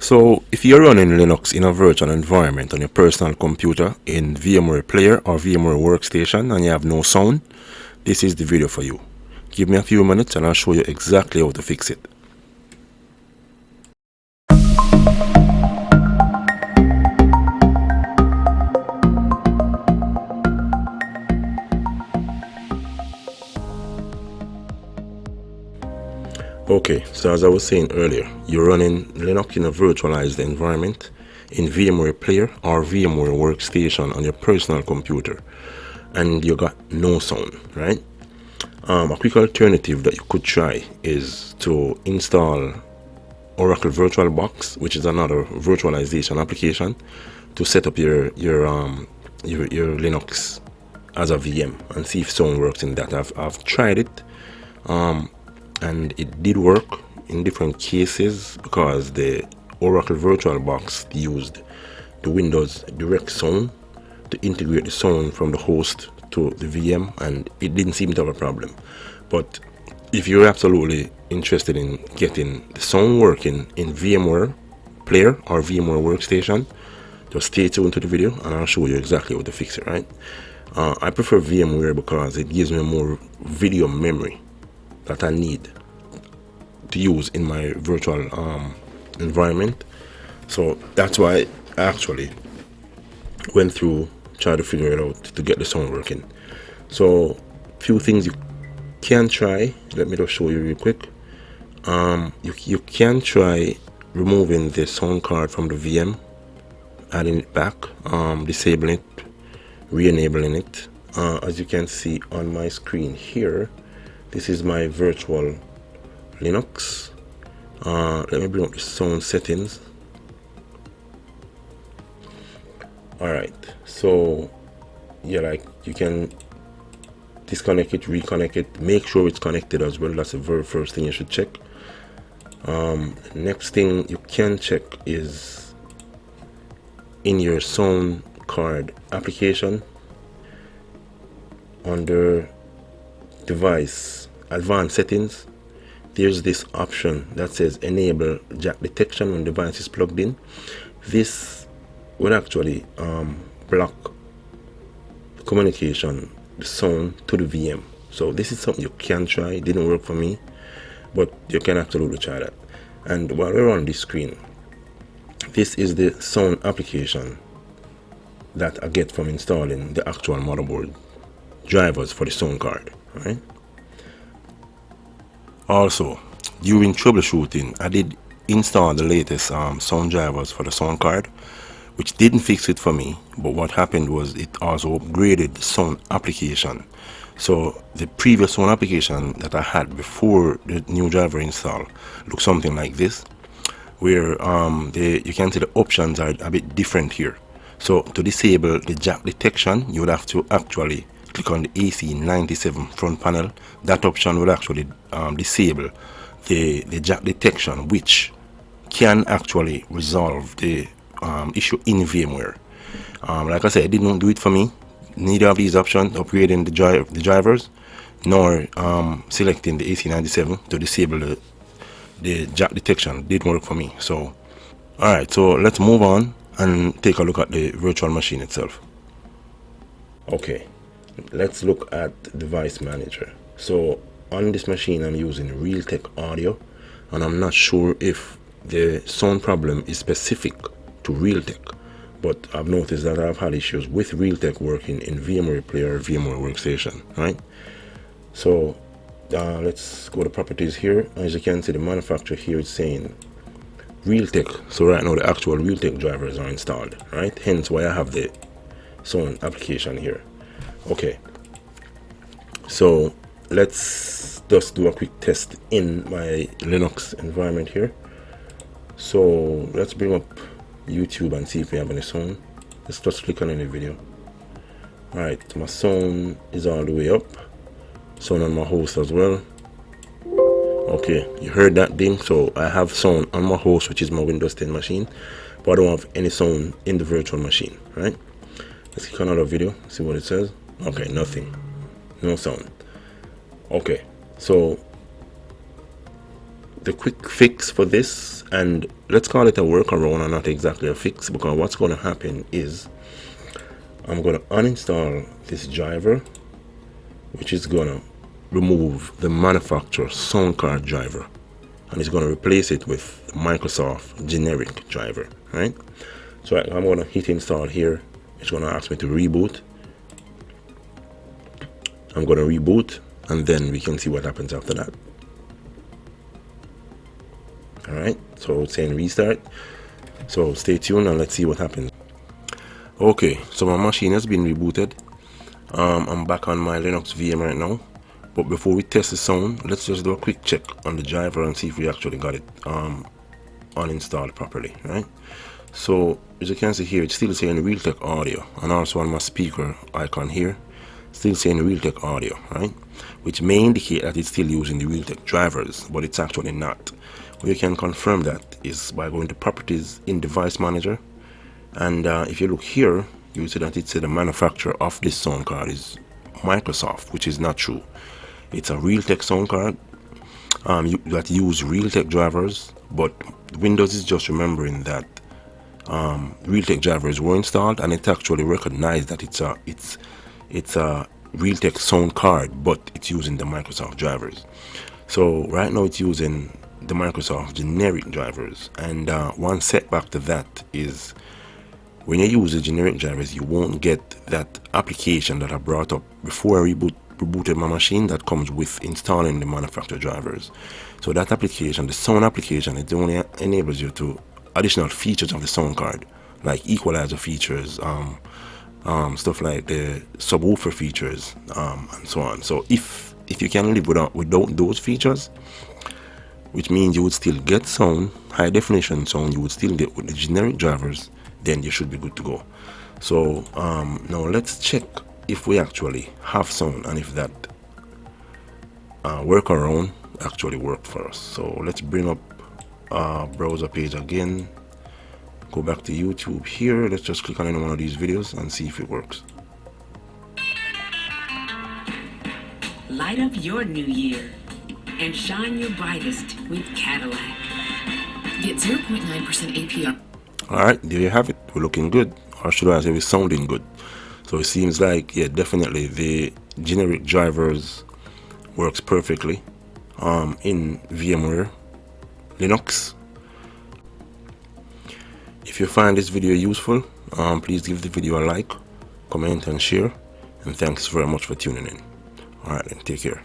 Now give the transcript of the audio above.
So if you're running Linux in a virtual environment on your personal computer in VMware Player or VMware Workstation and you have no sound, this is the video for you. Give me a few minutes and I'll show you exactly how to fix it. Okay, so as I was saying earlier, you're running Linux in a virtualized environment in VMware Player or VMware Workstation on your personal computer, and you got no sound, right? A quick alternative that you could try is to install Oracle Virtualbox, which is another virtualization application, to set up your Linux as a VM and see if sound works in that. I've tried it. And it did work in different cases because the Oracle VirtualBox used the Windows Direct Sound to integrate the sound from the host to the VM, and it didn't seem to have a problem. But if you're absolutely interested in getting the sound working in VMware Player or VMware Workstation, just stay tuned to the video and I'll show you exactly how to fix it, right? I prefer VMware because it gives me more video memory that I need to use in my virtual environment. So that's why I actually went through trying to figure it out to get the sound working. So few things you can try. Let me just show you real quick. You can try removing the sound card from the VM, adding it back, disabling it, re-enabling it. As you can see on my screen here, this is my virtual Linux. Let me bring up the sound settings. Alright, so yeah, like you can disconnect it, reconnect it, make sure it's connected as well. That's the very first thing you should check. Next thing you can check is in your sound card application under device advanced settings, there's this option that says enable jack detection when device is plugged in. This would actually block communication, the sound to the VM. So this is something you can try. It didn't work for me, but you can absolutely try that. And while we're on this screen, this is the sound application that I get from installing the actual motherboard drivers for the sound card, right? Also, during troubleshooting, I did install the latest sound drivers for the sound card, which didn't fix it for me, but what happened was it also upgraded the sound application. So the previous sound application that I had before the new driver install looked something like this, where you can see the options are a bit different here. So to disable the jack detection, you would have to actually click on the AC97 front panel. That option would actually disable the jack detection, which can actually resolve the issue in VMware. Like I said, it didn't do it for me. Neither of these options, upgrading the drivers, nor selecting the AC97 to disable the jack detection, didn't work for me. So alright, so let's move on and take a look at the virtual machine itself. Okay, let's look at device manager. So on this machine I'm using Realtek audio, and I'm not sure if the sound problem is specific to Realtek, but I've noticed that I've had issues with Realtek working in VMware Player, VMware Workstation, right? So let's go to properties here. As you can see, the manufacturer here is saying Realtek. So right now the actual Realtek drivers are installed, right? Hence why I have the sound application here. Okay, so let's just do a quick test in my Linux environment here. So let's bring up YouTube and see if we have any sound. Let's just click on any video. Alright, my sound is all the way up. Sound on my host as well. Okay, you heard that ding. So I have sound on my host, which is my Windows 10 machine, but I don't have any sound in the virtual machine, right? Let's click on another video, see what it says. Okay, nothing, no sound. Okay, so the quick fix for this, And let's call it a workaround and not exactly a fix, because what's going to happen is I'm going to uninstall this driver, which is going to remove the manufacturer sound card driver, and it's going to replace it with Microsoft generic driver, right? So I'm going to hit install here. It's going to ask me to reboot. I'm going to reboot, and then we can see what happens after that. All right, so it's saying restart. So stay tuned and let's see what happens. Okay, so my machine has been rebooted. I'm back on my Linux VM right now. But before we test the sound, let's just do a quick check on the driver and see if we actually got it uninstalled properly, right? So as you can see here, it's still saying Realtek audio, and also on my speaker icon here, still saying Realtek audio, right? Which may indicate that it's still using the Realtek drivers, but it's actually not. You can confirm that is by going to Properties in Device Manager, and if you look here, you will see that it said the manufacturer of this sound card is Microsoft, which is not true. It's a Realtek sound card that use Realtek drivers, but Windows is just remembering that Realtek drivers were installed, and it actually recognized that it's a Realtek sound card, but it's using the Microsoft drivers. So right now it's using the Microsoft generic drivers, and one setback to that is when you use the generic drivers, you won't get that application that I brought up before I rebooted my machine that comes with installing the manufacturer drivers. So that application, the sound application, it only enables you to additional features of the sound card, like equalizer features, stuff like the subwoofer features, and so on. So if you can live without those features, which means you would still get sound, high definition sound, you would still get with the generic drivers, then you should be good to go. So now let's check if we actually have sound and if that workaround actually worked for us. So let's bring up our browser page again, go back to YouTube here. Let's just click on any one of these videos and see if it works. Light up your new year and shine your brightest with Cadillac. Get 0.9% APR. Alright, there you have it. We're looking good, or should I say we're sounding good. So it seems like, yeah, definitely the generic drivers works perfectly in VMware Linux. If you find this video useful, please give the video a like, comment and share, and thanks very much for tuning in. Alright then, take care.